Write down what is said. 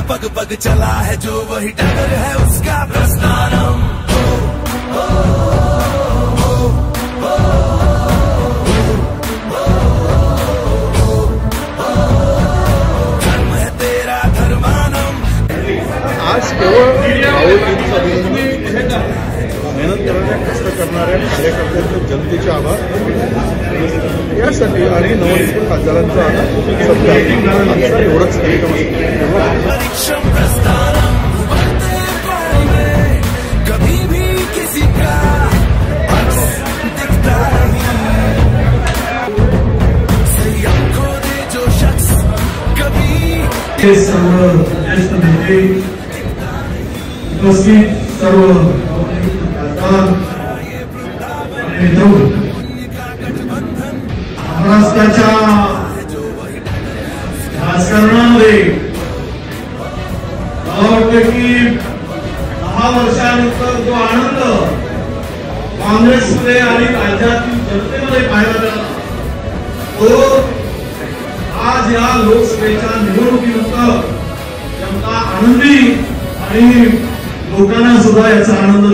पग पग चला है जो वही डगर है उसका प्रस्थानम। धर्म है तेरा धर्मानम। आज केवळ मेहनत करणाऱ्या कष्ट करणाऱ्या कार्यकर्त्यांचे जनतेचे आभार यासाठी आणि नवनिर्मित खासदारांचा एवढंच कार्यक्रम कभी भी किसी का दिखता नहीं, सही आंखों दे जो शख्स कभी सर्व ज्येष्ठ नेते उपस्थित सर्व महाराष्ट्राच्या राजकारणामध्ये मला वाटतं की 10 वर्षानंतर जो आनंद काँग्रेसमध्ये आणि राज्यातील जनतेमध्ये पाहायला मिळाला तो आज या लोकसभेच्या निवडणुकीनंतर जनता आनंदी आणि लोकांना सुद्धा याचा आनंद